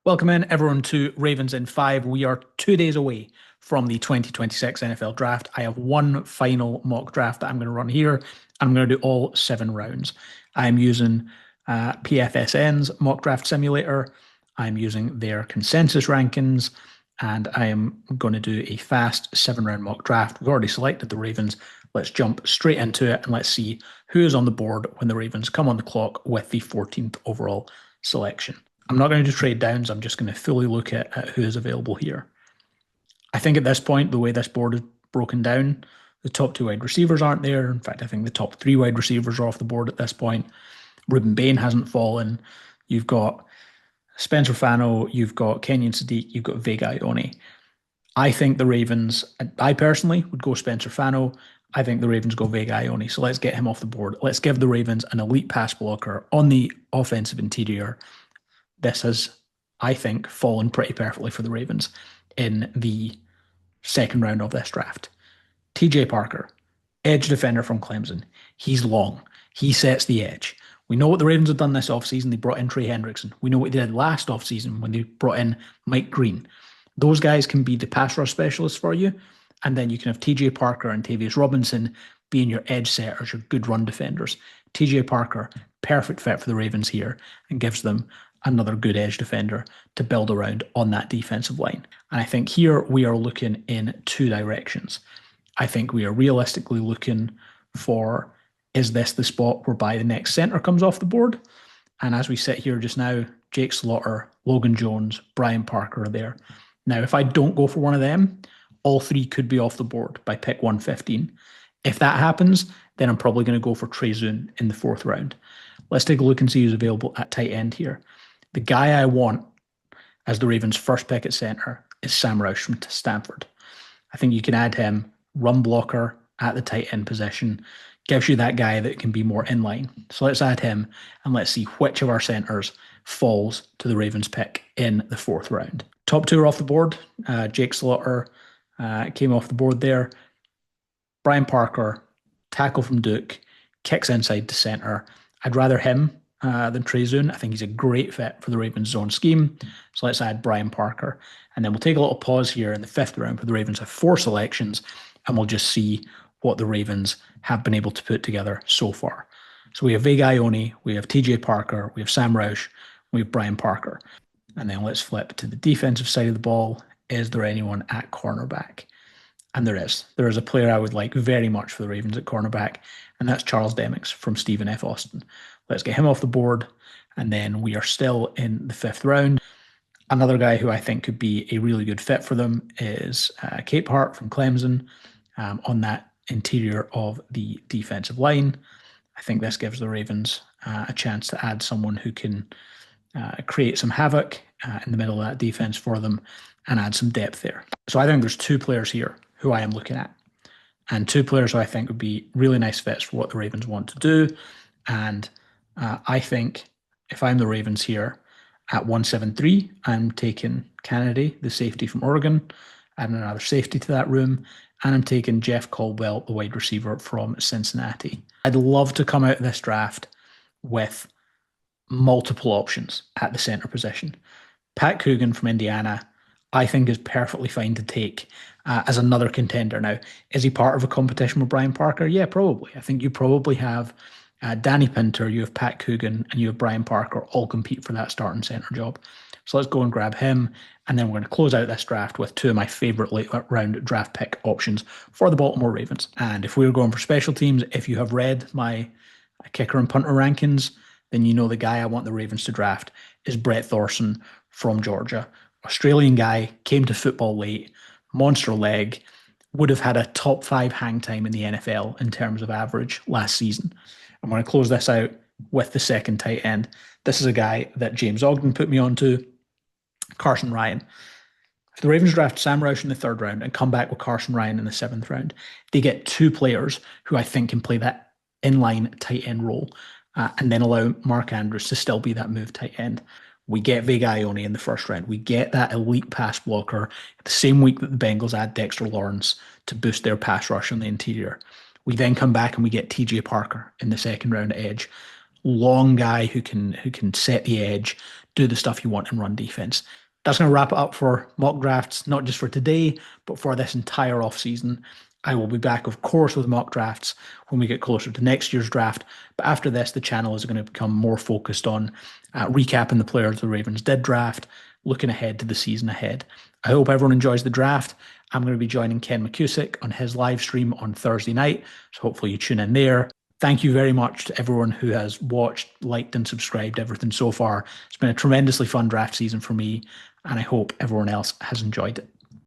Welcome in, everyone, to Ravens in 5. We are 2 days away from the 2026 NFL Draft. I have one final mock draft that I'm going to run here. I'm going to do all 7 rounds. I'm using PFSN's mock draft simulator. I'm using their consensus rankings, and I am going to do a fast 7-round mock draft. We've already selected the Ravens. Let's jump straight into it and let's see who is on the board when the Ravens come on the clock with the 14th overall selection. I'm not going to do trade downs. I'm just going to fully look at who is available here. I think at this point, the way this board is broken down, the top 2 wide receivers aren't there. In fact, I think the top 3 wide receivers are off the board at this point. Ruben Bain hasn't fallen. You've got Spencer Fano, you've got Kenyon Sadiq, you've got Vega Ione. I think the Ravens, I personally would go Spencer Fano. I think the Ravens go Vega Ione. So let's get him off the board. Let's give the Ravens an elite pass blocker on the offensive interior. This has, I think, fallen pretty perfectly for the Ravens in the second round of this draft. TJ Parker, edge defender from Clemson. He's long. He sets the edge. We know what the Ravens have done this offseason. They brought in Trey Hendrickson. We know what they did last offseason when they brought in Mike Green. Those guys can be the pass rush specialists for you, and then you can have TJ Parker and Tavius Robinson being your edge setters, your good run defenders. TJ Parker, perfect fit for the Ravens here, and gives them another good edge defender to build around on that defensive line. And I think here we are looking in 2 directions. I think we are realistically looking for, is this the spot whereby the next center comes off the board? And as we sit here just now, Jake Slaughter, Logan Jones, Brian Parker are there. Now, if I don't go for one of them, all 3 could be off the board by pick 115. If that happens, then I'm probably going to go for Trey Zune in the 4th round. Let's take a look and see who's available at tight end here. The guy I want as the Ravens' first pick at center is Sam Roush from Stanford. I think you can add him, run blocker at the tight end position, gives you that guy that can be more in line. So let's add him and let's see which of our centers falls to the Ravens pick in the 4th round. Top 2 are off the board. Jake Slaughter came off the board there. Brian Parker, tackle from Duke, kicks inside to center. I'd rather him than Trey Zune. I think he's a great fit for the Ravens zone scheme. So let's add Brian Parker. And then we'll take a little pause here in the 5th round where the Ravens have 4 selections, and we'll just see what the Ravens have been able to put together so far. So we have Vega Ione, we have TJ Parker, we have Sam Roush, we have Brian Parker. And then let's flip to the defensive side of the ball. Is there anyone at cornerback? And there is. There is a player I would like very much for the Ravens at cornerback, and that's Charles Demings from Stephen F. Austin. Let's get him off the board, and then we are still in the 5th round. Another guy who I think could be a really good fit for them is Cape Hart from Clemson on that interior of the defensive line. I think this gives the Ravens a chance to add someone who can create some havoc in the middle of that defense for them and add some depth there. So I think there's 2 players here who I am looking at, and 2 players who I think would be really nice fits for what the Ravens want to do. And I think if I'm the Ravens here at 173, I'm taking Kennedy, the safety from Oregon, adding another safety to that room, and I'm taking Jeff Caldwell, the wide receiver from Cincinnati. I'd love to come out of this draft with multiple options at the center position. Pat Coogan from Indiana, I think is perfectly fine to take as another contender. Now, is he part of a competition with Brian Parker? Yeah, probably. I think you probably have Danny Pinter, you have Pat Coogan, and you have Brian Parker all compete for that starting center job. So let's go and grab him, and then we're going to close out this draft with 2 of my favorite late round draft pick options for the Baltimore Ravens. And if we were going for special teams, if you have read my kicker and punter rankings, then you know the guy I want the Ravens to draft is Brett Thorson from Georgia. Australian guy, came to football late, monster leg, would have had a top 5 hang time in the NFL in terms of average last season. I'm going to close this out with the second tight end. This is a guy that James Ogden put me onto, Carson Ryan. If the Ravens draft Sam Roush in the 3rd round and come back with Carson Ryan in the 7th round, they get 2 players who I think can play that inline tight end role and then allow Mark Andrews to still be that move tight end. We get Vega Ione in the 1st round. We get that elite pass blocker the same week that the Bengals add Dexter Lawrence to boost their pass rush on the interior. We then come back and we get TJ Parker in the 2nd round edge. Long guy who can set the edge, do the stuff you want in run defense. That's going to wrap it up for mock drafts, not just for today, but for this entire offseason. I will be back, of course, with mock drafts when we get closer to next year's draft. But after this, the channel is going to become more focused on recapping the players the Ravens did draft, looking ahead to the season ahead. I hope everyone enjoys the draft. I'm going to be joining Ken McCusick on his live stream on Thursday night. So hopefully you tune in there. Thank you very much to everyone who has watched, liked, and subscribed everything so far. It's been a tremendously fun draft season for me, and I hope everyone else has enjoyed it.